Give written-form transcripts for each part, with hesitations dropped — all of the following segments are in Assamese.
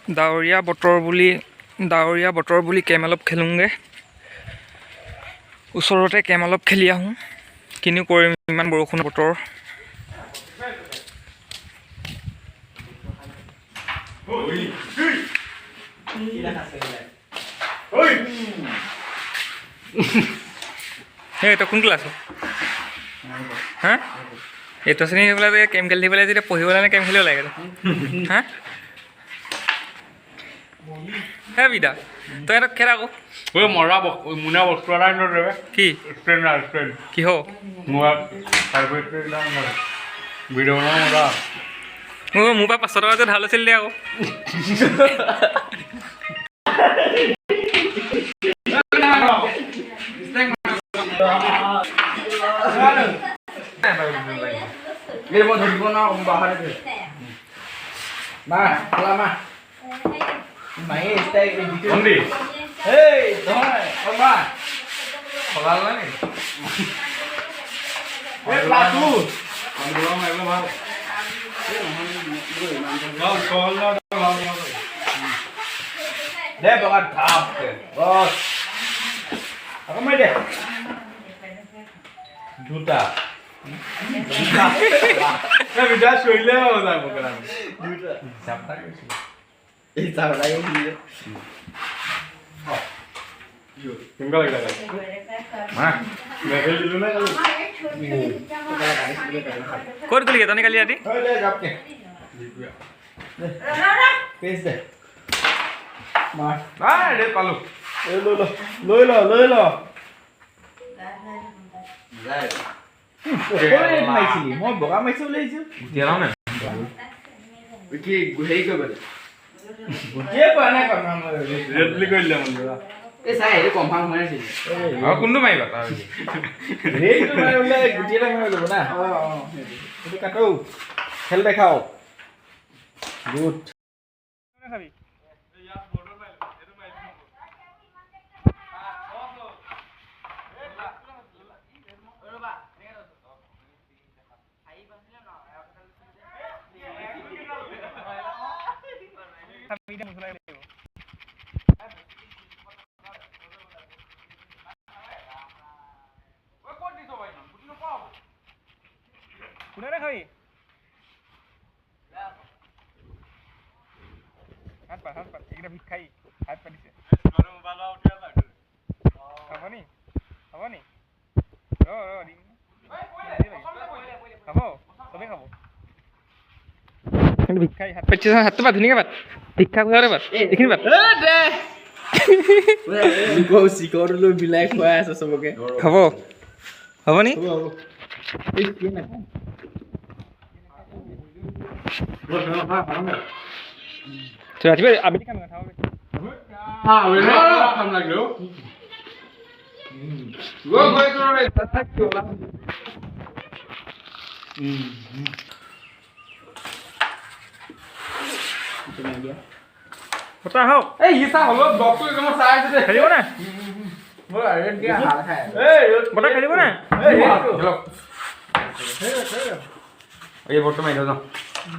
ডাৱৰীয়া বতৰ বুলি কেম অলপ খেলোঁগৈ। ওচৰতে কেম অলপ খেলি আহোঁ, কিনো কৰিম ইমান বৰষুণ বতৰ। এইটো কোন ক্লাছ হা এইটো শ্ৰেণী পেলাই কেম খেলি পেলাই যেতিয়া পঢ়িবলৈ নে কেম খেলিব লাগে হা হে বিদা তই এটা খেলা আকৌ মৰা মুনা বস্তু এটা দেবে কি কি হ ভিডিঅ' মৰা মোৰ পৰা 500 টকা যে ধাৰ লৈছিল দে আকৌ mau thử con nào cũng bảo hết rồi. Ba, làm à? Mày stay đi chứ. Không đi. Hey, thôi, con ba. Khola này. Ê, ba tu. Còn đứa mày có bao? Không, con nó đâu. Đây bảo ăn thảm. Rồi. Có mấy đây? Juta. Cái mình đã xuôi leo rồi một cái này. Sắp tắt cái gì? Sao ở đây cái gì đấy? Chúng ta lại. Mà, mẹ cái gì luôn đấy. ক'ত গ'লি তই কালি ৰাতি Thôi đây gặp kìa. Cái gì? Mà. Đấy, để palu. Lôi lò. Đây. Ôi mày chỉ mua bỏ mày xuống lên chứ. Tiền lắm này. Cái thấy cơ vậy. Chết vào này còn làm rồi. Rất là làm rồi. Cái sai đấy còn phăng mấy gì. Kundu mày bảo tao. Đấy cái mày lên cái gì đang rồi nè. Cái cắt đâu. Khel đây খাও. Good. কোনে খাবি হাত পা এইকেইটা ভিক্ষাৰী হাত পাতিছে খাব নি ৰ দিম খাব চবেই খাব কিন্তু ভিক্ষাৰী হাত পাতিছে হাতটো পাত ধুনীয়াকৈ পাত ভিক্ষা খোৱাৰে পাত এইখিনি পাত চিকৰটো লৈ বিলাই খুৱাই আছে চবকে খাব হ'ব নি ৰাতিপুৱা আবেলি খাম খাব Không làm được. Gua rồi, ta thách kiểu lắm. কথা হওক এই হিসা হলো ডক্টর কেমন সাইজ দে খেলিব না বড় রেড কে হাল খায় বটা খেলিব না হেল্ল এই বটটো মাই দাও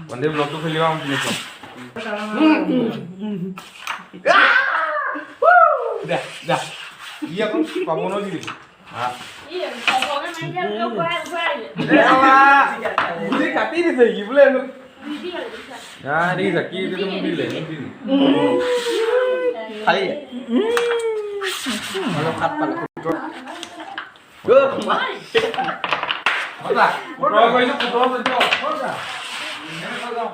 বন্ধে ব্লগটো খেলিবা আমি নিছো যা ইয়া কোন পাবনো দিবি হ্যাঁ বুঝি কাটি দিছে কি বলে यार ये जकी ये तो मुड़ी ले খালি ভালো খাত পালে গো মা होता पुटो कोई तो पुटो तो जो होता मैंने कर दो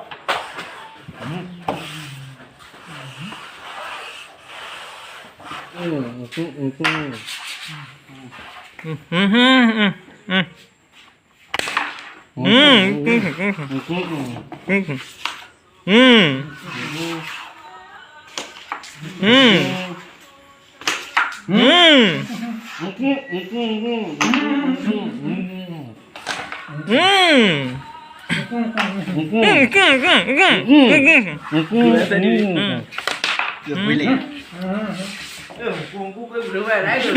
Cuồng cái đứa về đấy rồi.